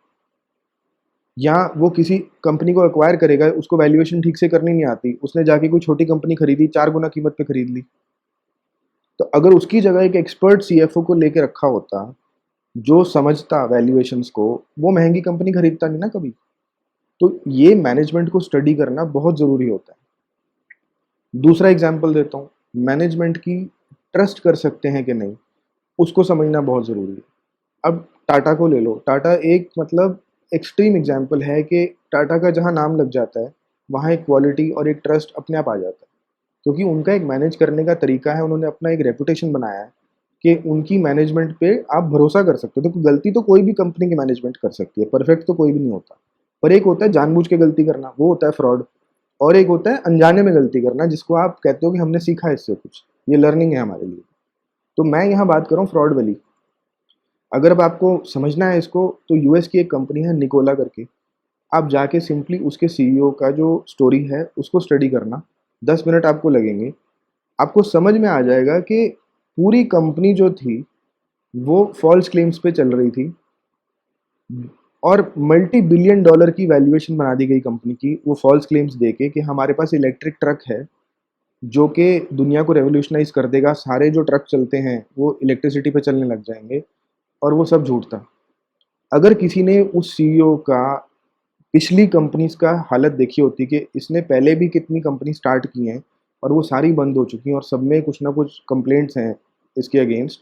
या वो किसी कंपनी को एक्वायर करेगा, उसको वैल्यूएशन ठीक से करनी नहीं आती, उसने जाके कोई छोटी कंपनी खरीदी, 4 गुना कीमत पे खरीद ली। तो अगर उसकी जगह एक एक्सपर्ट सीएफओ को लेके रखा होता, जो समझता वैल्यूएशंस को, वो महँगी कंपनी खरीदता नहीं ना कभी। तो ये मैनेजमेंट को स्टडी करना बहुत ज़रूरी होता है। दूसरा एग्ज़ाम्पल देता हूँ, मैनेजमेंट की ट्रस्ट कर सकते हैं कि नहीं, उसको समझना बहुत ज़रूरी है। अब टाटा को ले लो, टाटा एक मतलब एक्सट्रीम एग्ज़ाम्पल है कि टाटा का जहाँ नाम लग जाता है, वहाँ एक क्वालिटी और एक ट्रस्ट अपने आप आ जाता है। क्योंकि उनका एक मैनेज करने का तरीका है, उन्होंने अपना एक रेपुटेशन बनाया है कि उनकी मैनेजमेंट पे आप भरोसा कर सकते हो। देखो गलती तो कोई भी कंपनी की मैनेजमेंट कर सकती है, परफेक्ट तो कोई भी नहीं होता। पर एक होता है जानबूझ के गलती करना, वो होता है फ्रॉड। और एक होता है अनजाने में गलती करना, जिसको आप कहते हो कि हमने सीखा है इससे कुछ, ये लर्निंग है हमारे लिए। तो मैं यहाँ बात कर रहा हूँ फ्रॉड वाली। अगर अब आपको समझना है इसको, तो यूएस की एक कंपनी है निकोला करके, आप जाके सिंपली उसके सीईओ का जो स्टोरी है उसको स्टडी करना, 10 मिनट आपको लगेंगे। आपको समझ में आ जाएगा कि पूरी कंपनी जो थी, वो फ़ॉल्स क्लेम्स पे चल रही थी और मल्टी बिलियन डॉलर की वैल्यूएशन बना दी गई कंपनी की, वो फ़ॉल्स क्लेम्स देके कि हमारे पास इलेक्ट्रिक ट्रक है, जो कि दुनिया को रेवोल्यूशनाइज़ कर देगा, सारे जो ट्रक चलते हैं, वो इलेक्ट्रिसिटी पे चलने लग जाएँगे, और वो सब झूठ था। अगर किसी ने उस सीईओ का पिछली कंपनीज़ का हालत देखी होती कि इसने पहले भी कितनी कंपनी स्टार्ट की हैं और वो सारी बंद हो चुकी हैं और सब में कुछ ना कुछ कंप्लेंट्स हैं इसके अगेंस्ट,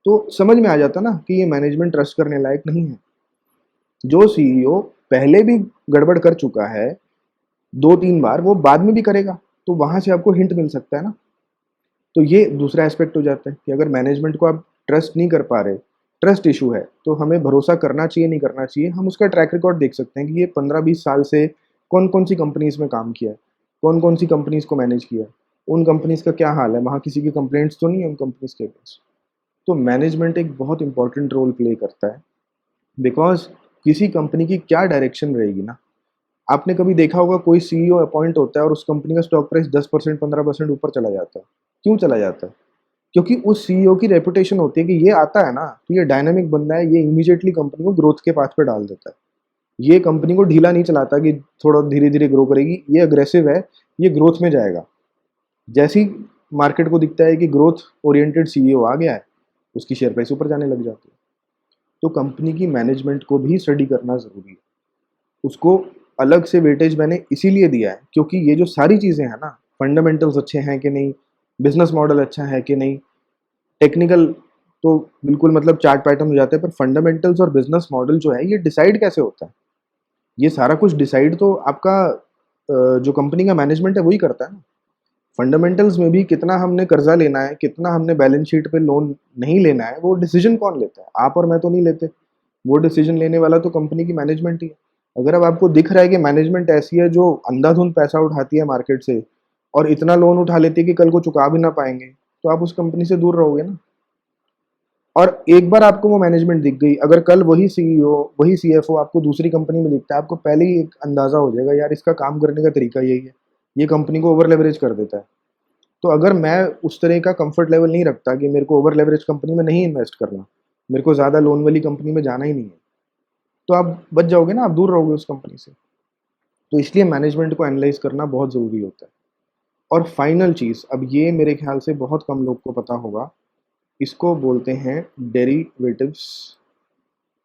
तो समझ में आ जाता ना कि ये मैनेजमेंट ट्रस्ट करने लायक नहीं है। जो सीईओ पहले भी गड़बड़ कर चुका है 2-3 बार, वो बाद में भी करेगा, तो वहाँ से आपको हिंट मिल सकता है ना। तो ये दूसरा एस्पेक्ट हो जाता है कि अगर मैनेजमेंट को आप ट्रस्ट नहीं कर पा रहे, ट्रस्ट इशू है, तो हमें भरोसा करना चाहिए, नहीं करना चाहिए। हम उसका ट्रैक रिकॉर्ड देख सकते हैं कि ये 15-20 साल से कौन-कौन सी कंपनीज़ में काम किया है, कौन-कौन सी कंपनीज़ को मैनेज किया है, उन कंपनीज़ का क्या हाल है, वहाँ किसी की कंप्लेंट्स तो नहीं है उन कंपनीज़ के अगेंस्ट। तो मैनेजमेंट एक बहुत इंपॉर्टेंट रोल प्ले करता है, बिकॉज़ किसी कंपनी की क्या डायरेक्शन रहेगी ना, आपने कभी देखा होगा कोई सीईओ अपॉइंट होता है और उस कंपनी का स्टॉक प्राइस 10% 15% ऊपर चला जाता है। क्यों चला जाता है? क्योंकि उस सीईओ की रेपुटेशन होती है कि ये आता है ना तो ये डायनामिक बंदा है, ये इमीडिएटली कंपनी को ग्रोथ के पाथ पे डाल देता है। ये कंपनी को ढीला नहीं चलाता कि थोड़ा धीरे-धीरे ग्रो करेगी, ये अग्रेसिव है, ये ग्रोथ में जाएगा। जैसे ही मार्केट को दिखता है कि ग्रोथ ओरिएंटेड सीईओ आ गया है, उसकी शेयर प्राइस ऊपर जाने लग जाती है। तो कंपनी की मैनेजमेंट को भी स्टडी करना ज़रूरी है। उसको अलग से वेटेज मैंने इसीलिए दिया है क्योंकि ये जो सारी चीज़ें हैं ना, फंडामेंटल्स अच्छे हैं कि नहीं, बिज़नेस मॉडल अच्छा है कि नहीं, टेक्निकल तो बिल्कुल मतलब चार्ट पैटर्न हो जाते हैं, पर फंडामेंटल्स और बिज़नेस मॉडल जो है ये डिसाइड कैसे होता है? ये सारा कुछ डिसाइड तो आपका जो कंपनी का मैनेजमेंट है वही करता है ना। फंडामेंटल्स में भी कितना हमने कर्जा लेना है, कितना हमने बैलेंस शीट पे लोन नहीं लेना है, वो डिसीजन कौन लेता है? आप और मैं तो नहीं लेते। वो डिसीजन लेने वाला तो कंपनी की मैनेजमेंट ही है। अगर अब आपको दिख रहा है कि मैनेजमेंट ऐसी है जो अंधाधुंध पैसा उठाती है मार्केट से और इतना लोन उठा लेती है कि कल को चुका भी ना पाएंगे, तो आप उस कंपनी से दूर रहोगे ना। और एक बार आपको वो मैनेजमेंट दिख गई, अगर कल वही सीईओ, वही सीएफओ आपको दूसरी कंपनी में दिखता है, आपको पहले ही एक अंदाजा हो जाएगा यार इसका काम करने का तरीका यही है, ये कंपनी को ओवर लेवरेज कर देता है। तो अगर मैं उस तरह का कंफर्ट लेवल नहीं रखता कि मेरे को ओवर लेवरेज कंपनी में नहीं इन्वेस्ट करना, मेरे को ज़्यादा लोन वाली कंपनी में जाना ही नहीं है, तो आप बच जाओगे ना, आप दूर रहोगे उस कंपनी से। तो इसलिए मैनेजमेंट को एनालाइज करना बहुत ज़रूरी होता है। और फाइनल चीज़, अब ये मेरे ख्याल से बहुत कम लोग को पता होगा, इसको बोलते हैं डेरिवेटिव्स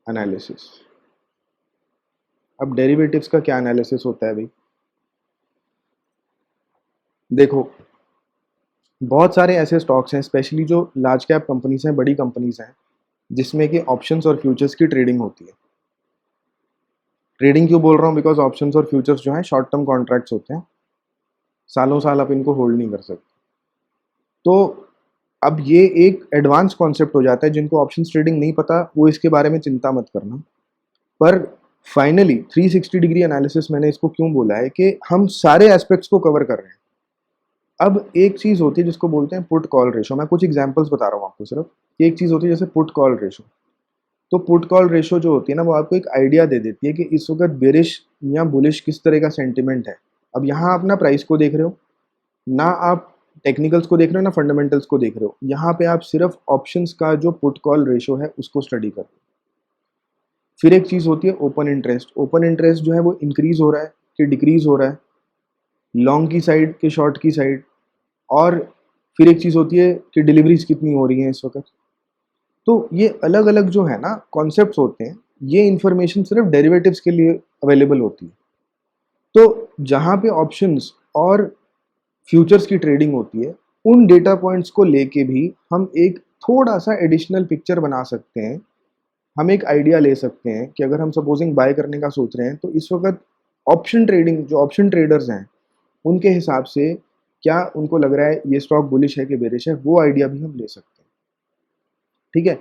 एनालिसिस। अब डेरिवेटिव्स का क्या एनालिसिस होता है भाई? देखो, बहुत सारे ऐसे स्टॉक्स हैं, स्पेशली जो लार्ज कैप कंपनीज हैं, बड़ी कंपनीज हैं, जिसमें कि ऑप्शंस और फ्यूचर्स की ट्रेडिंग होती है। ट्रेडिंग क्यों बोल रहा हूँ? बिकॉज ऑप्शंस और फ्यूचर्स जो हैं शॉर्ट टर्म कॉन्ट्रैक्ट्स होते हैं, सालों साल आप इनको होल्ड नहीं कर सकते। तो अब ये एक एडवांस कॉन्सेप्ट हो जाता है, जिनको ऑप्शंस ट्रेडिंग नहीं पता वो इसके बारे में चिंता मत करना। पर फाइनली 360 डिग्री एनालिसिस मैंने इसको क्यों बोला है कि हम सारे एस्पेक्ट्स को कवर कर रहे हैं। अब एक चीज़ होती है जिसको बोलते हैं पुट कॉल रेशो। मैं कुछ एग्जांपल्स बता रहा हूँ आपको सिर्फ। एक चीज़ होती है जैसे पुट कॉल रेशो। तो पुट कॉल रेशो जो होती है ना, वो आपको एक आइडिया दे देती है कि इस वक्त बेरिश या बुलिश किस तरह का सेंटिमेंट है। अब यहाँ आप ना प्राइस को देख रहे हो, ना आप टेक्निकल्स को देख रहे हो, ना फंडामेंटल्स को देख रहे हो। यहाँ पे आप सिर्फ ऑप्शंस का जो पुट कॉल रेशो है उसको स्टडी कर रहे हो। फिर एक चीज़ होती है ओपन इंटरेस्ट। ओपन इंटरेस्ट जो है वो इंक्रीज हो रहा है कि डिक्रीज हो रहा है, लॉन्ग की साइड कि शॉर्ट की साइड। और फिर एक चीज़ होती है कि डिलीवरीज कितनी हो रही हैं इस वक्त। तो ये अलग अलग जो है ना कॉन्सेप्ट्स होते हैं, ये इंफॉर्मेशन सिर्फ डेरिवेटिव्स के लिए अवेलेबल होती है। तो जहाँ पे ऑप्शंस और फ्यूचर्स की ट्रेडिंग होती है, उन डेटा पॉइंट्स को लेके भी हम एक थोड़ा सा एडिशनल पिक्चर बना सकते हैं। हम एक आइडिया ले सकते हैं कि अगर हम सपोजिंग बाय करने का सोच रहे हैं, तो इस वक्त ऑप्शन ट्रेडिंग जो ऑप्शन ट्रेडर्स हैं उनके हिसाब से क्या उनको लग रहा है ये स्टॉक बुलिश है कि बेरिश है, वो आइडिया भी हम ले सकते हैं। ठीक है।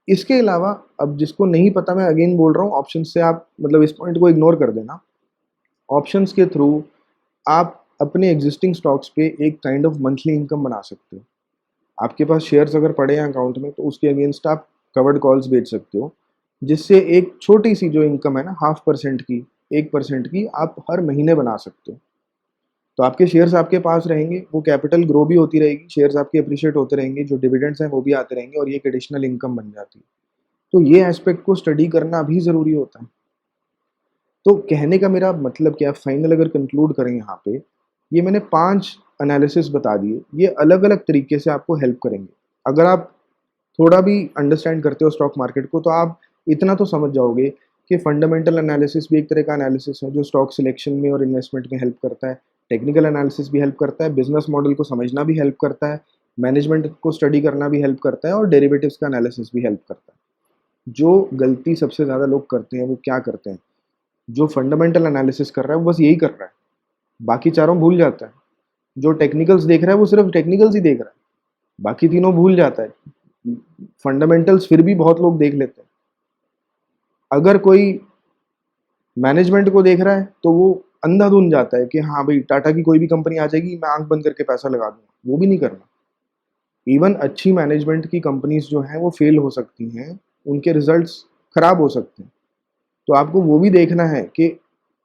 इसके अलावा अब जिसको नहीं पता, मैं अगेन बोल रहा हूँ, ऑप्शन से आप मतलब इस पॉइंट को इग्नोर कर देना। ऑप्शंस के थ्रू आप अपने एग्जिस्टिंग स्टॉक्स पे एक काइंड ऑफ मंथली इनकम बना सकते हो। आपके पास शेयर्स अगर पड़े हैं अकाउंट में, तो उसके अगेंस्ट आप कवर्ड कॉल्स बेच सकते हो, जिससे एक छोटी सी जो इनकम है ना, 0.5% की, 1% की, आप हर महीने बना सकते हो। तो आपके शेयर्स आपके पास रहेंगे, वो कैपिटल ग्रो भी होती रहेगी, शेयर्स आपके अप्रिशिएट होते रहेंगे, जो डिविडेंड्स हैं वो भी आते रहेंगे, और ये एक एडिशनल इनकम बन जाती है। तो ये एस्पेक्ट को स्टडी करना भी ज़रूरी होता है। तो कहने का मेरा मतलब क्या है, फाइनल अगर कंक्लूड करें यहाँ पे, ये मैंने 5 एनालिसिस बता दिए, ये अलग-अलग तरीके से आपको हेल्प करेंगे। अगर आप थोड़ा भी अंडरस्टैंड करते हो स्टॉक मार्केट को, तो आप इतना तो समझ जाओगे कि फंडामेंटल एनालिसिस भी एक तरह का एनालिसिस है जो स्टॉक सिलेक्शन में और इन्वेस्टमेंट में हेल्प करता है। टेक्निकल एनालिसिस भी हेल्प करता है, बिजनेस मॉडल को समझना भी हेल्प करता है, मैनेजमेंट को स्टडी करना भी हेल्प करता है, और डेरिवेटिव्स का एनालिसिस भी हेल्प करता है। जो गलती सबसे ज़्यादा लोग करते हैं वो क्या करते हैं, जो फंडामेंटल एनालिसिस कर रहा है वो बस यही कर रहा है, बाकी चारों भूल जाता है। जो टेक्निकल्स देख रहा है वो सिर्फ टेक्निकल्स ही देख रहा है, बाकी तीनों भूल जाता है। फंडामेंटल्स फिर भी बहुत लोग देख लेते हैं। अगर कोई मैनेजमेंट को देख रहा है तो वो अंधाधुंध जाता है कि हाँ भाई टाटा की कोई भी कंपनी आ जाएगी, मैं आंख बंद करके पैसा लगा दूंगा, वो भी नहीं करना। इवन अच्छी मैनेजमेंट की कंपनीज जो हैं वो फेल हो सकती हैं, उनके रिजल्ट्स खराब हो सकते हैं। तो आपको वो भी देखना है कि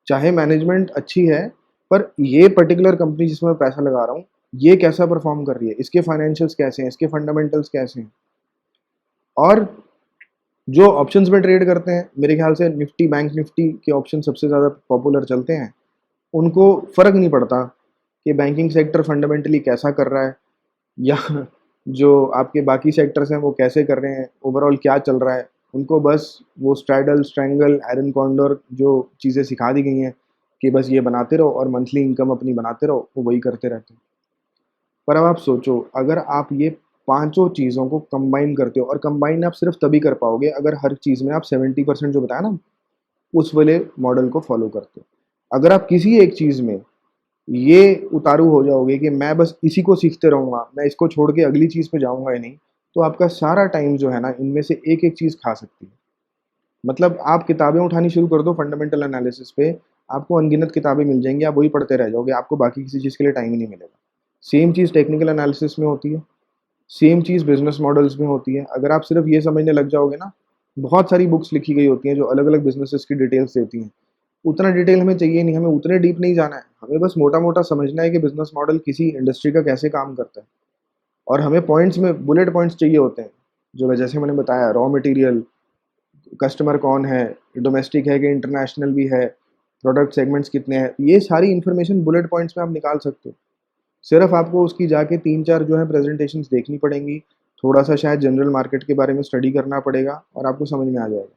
चाहे मैनेजमेंट अच्छी है, पर ये पर्टिकुलर कंपनी जिसमें मैं पैसा लगा रहा हूँ, ये कैसा परफॉर्म कर रही है, इसके फाइनेंशियल्स कैसे हैं, इसके फंडामेंटल्स कैसे हैं। और जो ऑप्शंस में ट्रेड करते हैं, मेरे ख्याल से निफ्टी, बैंक निफ्टी के ऑप्शन सबसे ज़्यादा पॉपुलर चलते हैं। उनको फ़र्क नहीं पड़ता कि बैंकिंग सेक्टर फंडामेंटली कैसा कर रहा है, या जो आपके बाकी सेक्टर्स हैं वो कैसे कर रहे हैं, ओवरऑल क्या चल रहा है। उनको बस वो स्ट्रैडल, स्ट्रैंगल, आयरन कॉन्डोर जो चीज़ें सिखा दी गई हैं कि बस ये बनाते रहो और मंथली इनकम अपनी बनाते रहो, वो वही करते रहते हैं। पर अब आप सोचो, अगर आप ये पाँचों चीज़ों को कंबाइन करते हो, और कंबाइन आप सिर्फ तभी कर पाओगे अगर हर चीज़ में आप 70% जो बताया ना, उस वाले मॉडल को फॉलो करते हो। अगर आप किसी एक चीज़ में ये उतारू हो जाओगे कि मैं बस इसी को सीखते रहूँगा, मैं इसको छोड़ के अगली चीज़ पे जाऊँगा ही नहीं, तो आपका सारा टाइम जो है ना, इनमें से एक-एक चीज़ खा सकती है। मतलब आप किताबें उठानी शुरू कर दो फंडामेंटल एनालिसिस पे, आपको अनगिनत किताबें मिल जाएँगी, आप वही पढ़ते रह जाओगे, आपको बाकी किसी चीज़ के लिए टाइम ही नहीं मिलेगा। सेम चीज़ टेक्निकल एनालिसिस में होती है, सेम चीज़ बिज़नेस मॉडल्स में होती है। अगर आप सिर्फ़ ये समझने लग जाओगे ना, बहुत सारी बुक्स लिखी गई होती हैं जो अलग-अलग बिज़नेसेस की डिटेल्स देती हैं। उतना डिटेल हमें चाहिए नहीं, हमें उतने डीप नहीं जाना है। हमें बस मोटा-मोटा समझना है कि बिज़नेस मॉडल किसी इंडस्ट्री का कैसे काम करता है। और हमें पॉइंट्स में बुलेट पॉइंट्स चाहिए होते हैं, जो जैसे मैंने बताया, रॉ मटेरियल, कस्टमर कौन है, डोमेस्टिक है कि इंटरनेशनल भी है, प्रोडक्ट सेगमेंट्स कितने हैं, ये सारी इन्फॉर्मेशन बुलेट पॉइंट्स में आप निकाल सकते हो। सिर्फ आपको उसकी जाके 3-4 जो है प्रेज़ेंटेशंस देखनी पड़ेंगी, थोड़ा-सा शायद जनरल मार्केट के बारे में स्टडी करना पड़ेगा और आपको समझ में आ जाएगा।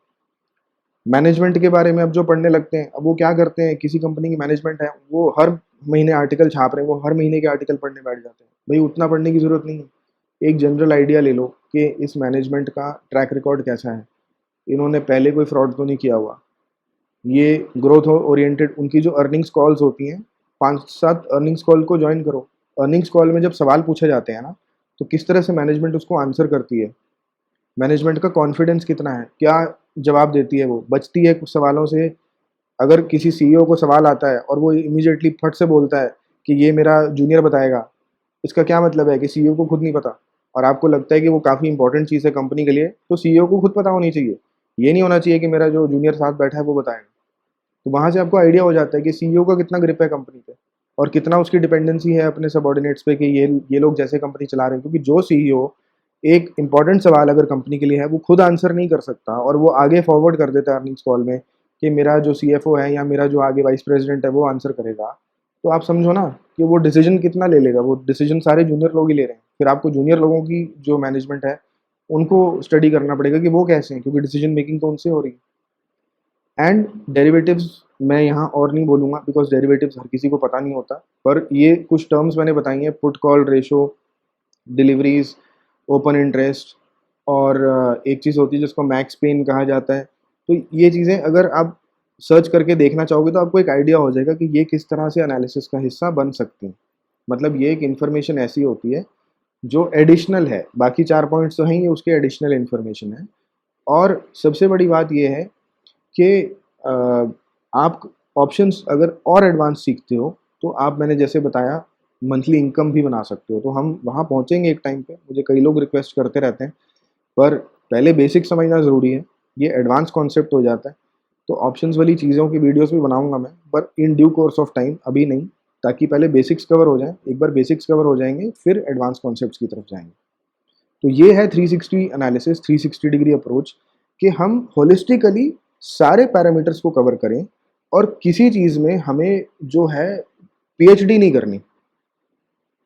मैनेजमेंट के बारे में अब जो पढ़ने लगते हैं, अब वो क्या करते हैं, किसी कंपनी की मैनेजमेंट है, वो हर महीने आर्टिकल छाप रहे हैं, वो हर महीने के आर्टिकल पढ़ने बैठ जाते हैं। भई उतना पढ़ने की ज़रूरत नहीं है। एक जनरल आइडिया ले लो कि इस मैनेजमेंट का ट्रैक रिकॉर्ड कैसा है, इन्होंने पहले कोई फ्रॉड तो नहीं किया हुआ। ये ग्रोथ ओरिएंटेड, उनकी जो अर्निंग्स कॉल्स होती हैं, 5-7 अर्निंग्स कॉल को जॉइन करो। अर्निंग्स कॉल में जब सवाल पूछे जाते हैं ना, तो किस तरह से मैनेजमेंट उसको आंसर करती है, मैनेजमेंट का कॉन्फिडेंस कितना है, क्या जवाब देती है, वो बचती है कुछ सवालों से। अगर किसी सीईओ को सवाल आता है और वो इमीडिएटली फट से बोलता है कि ये मेरा जूनियर बताएगा, इसका क्या मतलब है कि सीईओ को खुद नहीं पता, और आपको लगता है कि वो काफ़ी इंपॉर्टेंट चीज़ है कंपनी के लिए, तो सीईओ को खुद पता होनी चाहिए। ये नहीं होना चाहिए कि मेरा जो जूनियर साथ बैठा है वो बताएगा। तो वहाँ से आपको आइडिया हो जाता है कि सीईओ का कितना ग्रिप है कंपनी पे, और कितना उसकी डिपेंडेंसी है अपने सबऑर्डिनेट्स पे कि ये लोग जैसे कंपनी चला रहे हैं। क्योंकि जो सीईओ एक इंपॉर्टेंट सवाल अगर कंपनी के लिए है, वो खुद आंसर नहीं कर सकता और वो आगे फॉरवर्ड कर देता है अर्निंग्स कॉल में कि मेरा जो सीएफओ है या मेरा जो आगे वाइस प्रेसिडेंट है वो आंसर करेगा, तो आप समझो ना कि वो डिसीजन कितना ले लेगा। वो डिसीजन सारे जूनियर लोग ही ले रहे हैं। फिर आपको जूनियर लोगों की जो मैनेजमेंट है, उनको स्टडी करना पड़ेगा कि वो कैसे हैं, क्योंकि डिसीजन मेकिंग तो उनसे हो रही है। एंड डेरिवेटिव्स मैं यहाँ और नहीं बोलूँगा, बिकॉज डेरिवेटिव्स हर किसी को पता नहीं होता, पर ये कुछ टर्म्स मैंने बताई हैं, put call ratio, deliveries, open interest, और एक चीज़ होती है जिसको मैक्स पेन कहा जाता है। तो ये चीज़ें अगर आप सर्च करके देखना चाहोगे तो आपको एक आइडिया हो जाएगा कि ये किस तरह से एनालिसिस का हिस्सा बन सकती हैं। मतलब ये एक इन्फॉर्मेशन ऐसी होती है जो एडिशनल है, बाकी 4 पॉइंट्स तो हैं, ये उसके एडिशनल इन्फॉर्मेशन है। और सबसे बड़ी बात ये है कि अ, आप ऑप्शंस अगर और एडवांस सीखते हो, तो आप, मैंने जैसे बताया, मंथली इनकम भी बना सकते हो। तो हम वहाँ पहुँचेंगे एक टाइम पे, मुझे कई लोग रिक्वेस्ट करते रहते हैं, पर पहले बेसिक समझना ज़रूरी है, ये एडवांस कॉन्सेप्ट हो जाता है। तो ऑप्शंस वाली चीज़ों की वीडियोस भी बनाऊँगा मैं, पर in due course of time, अभी नहीं, ताकि पहले बेसिक्स कवर हो जाएँ। एक बार बेसिक्स कवर हो जाएँगे, फिर एडवांस कॉन्सेप्ट्स की तरफ जाएँगे। तो ये है 360 एनालिसिस, 360 डिग्री अप्रोच, कि हम होलिस्टिकली सारे पैरामीटर्स को कवर करें, और किसी चीज़ में हमें जो है पीएचडी नहीं करनी।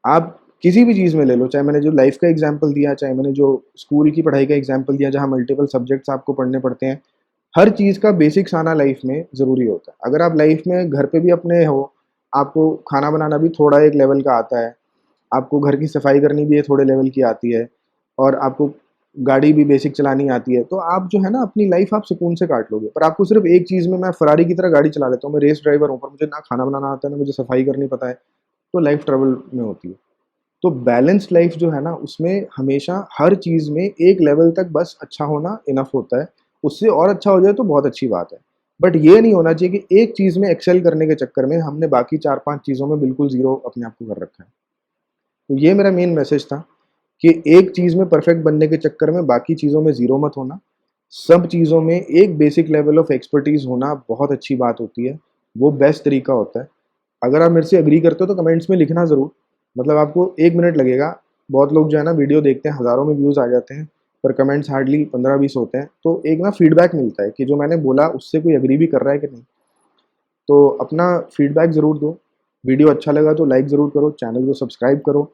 आप किसी भी चीज़ में ले लो, चाहे मैंने जो लाइफ का एग्जांपल दिया, चाहे मैंने जो स्कूल की पढ़ाई का एग्जांपल दिया जहाँ मल्टीपल सब्जेक्ट्स आपको पढ़ने पड़ते हैं, हर चीज़ का बेसिक्स आना लाइफ में ज़रूरी होता है। अगर आप लाइफ में घर पे भी अपने हो, आपको खाना बनाना भी थोड़ा एक लेवल का आता है, आपको घर की सफाई करनी भी ये थोड़े लेवल की आती है, और आपको गाड़ी भी बेसिक चलानी आती है, तो आप जो है ना अपनी लाइफ आप सुकून से काट लोगे। पर आपको सिर्फ एक चीज़ में, मैं फरारी की तरह गाड़ी चला लेता हूँ, मैं रेस ड्राइवर हूँ, पर मुझे ना खाना बनाना आता है, ना मुझे सफाई करनी पता है, तो लाइफ ट्रबल में होती है। तो बैलेंस्ड लाइफ जो है ना, उसमें हमेशा हर चीज़ में एक लेवल तक बस अच्छा होना इनफ होता है। उससे और अच्छा हो जाए तो बहुत अच्छी बात है। बट ये नहीं होना चाहिए कि एक चीज़ में एक्सेल करने के चक्कर में हमने बाकी 4-5 चीज़ों में बिल्कुल ज़ीरो अपने आप को कर रखा है। तो ये मेरा मेन मैसेज था कि एक चीज़ में परफेक्ट बनने के चक्कर में बाकी चीज़ों में ज़ीरो मत होना। सब चीज़ों में एक बेसिक लेवल ऑफ एक्सपर्टीज़ होना बहुत अच्छी बात होती है। वो बेस्ट तरीका होता है। अगर आप मेरे से एग्री करते हो तो कमेंट्स में लिखना ज़रूर, मतलब आपको 1 मिनट लगेगा। बहुत लोग जो है ना वीडियो देखते हैं, हज़ारों में व्यूज़ आ जाते हैं, पर कमेंट्स हार्डली 15-20 होते हैं। तो एक ना फीडबैक मिलता है कि जो मैंने बोला उससे कोई एग्री भी कर रहा है कि नहीं। तो अपना फीडबैक ज़रूर दो। वीडियो अच्छा लगा तो लाइक ज़रूर करो, चैनल को सब्सक्राइब करो,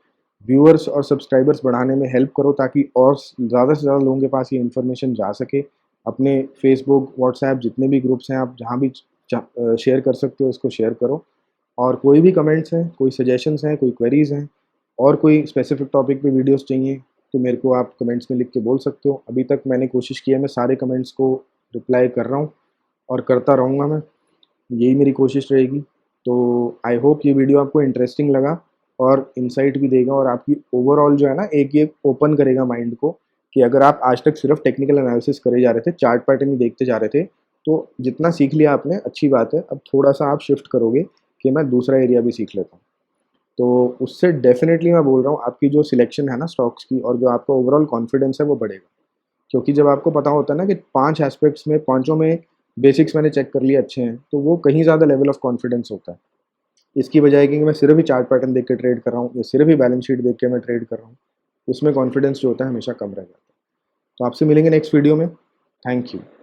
व्यूअर्स और सब्सक्राइबर्स बढ़ाने में हेल्प करो ताकि और ज़्यादा से ज़्यादा लोगों के पास ये इन्फॉर्मेशन जा सके। अपने फेसबुक, व्हाट्सएप जितने भी ग्रुप्स हैं, आप जहाँ भी शेयर कर सकते हो इसको शेयर करो। और कोई भी कमेंट्स हैं, कोई सजेशंस हैं, कोई क्वेरीज़ हैं और कोई स्पेसिफिक टॉपिक पे वीडियोस चाहिए तो मेरे को आप कमेंट्स में लिख के बोल सकते हो। अभी तक मैंने कोशिश की है, मैं सारे कमेंट्स को रिप्लाई कर रहा हूँ और करता रहूँगा मैं। यही मेरी कोशिश रहेगी। तो आई होप ये वीडियो आपको इंटरेस्टिंग लगा और इनसाइट भी देगा और आपकी ओवरऑल जो है ना एक ये ओपन करेगा माइंड को कि अगर आप आज तक सिर्फ टेक्निकल एनालिसिस करे जा रहे थे, चार्ट पैटर्न ही देखते जा रहे थे, तो जितना सीख लिया आपने अच्छी बात है। अब थोड़ा-सा आप शिफ्ट करोगे कि मैं दूसरा एरिया भी सीख लेता हूँ। तो उससे डेफ़िनेटली मैं बोल रहा हूँ आपकी जो सिलेक्शन है ना स्टॉक्स की और जो आपका ओवरऑल कॉन्फिडेंस है वो बढ़ेगा। क्योंकि जब आपको पता होता है ना कि 5 एस्पेक्ट्स में पाँचों में बेसिक्स मैंने चेक कर लिए अच्छे हैं, तो वो कहीं ज़्यादा लेवल ऑफ कॉन्फिडेंस होता है। इसकी बजाय कि मैं सिर्फ़ ही चार्ट पैटर्न देख के ट्रेड कर रहा हूँ या सिर्फ़ ही बैलेंस शीट देख के मैं ट्रेड कर रहा हूँ, उसमें कॉन्फिडेंस जो होता है हमेशा कम रह जाता है। तो आपसे मिलेंगे नेक्स्ट वीडियो में। Thank you.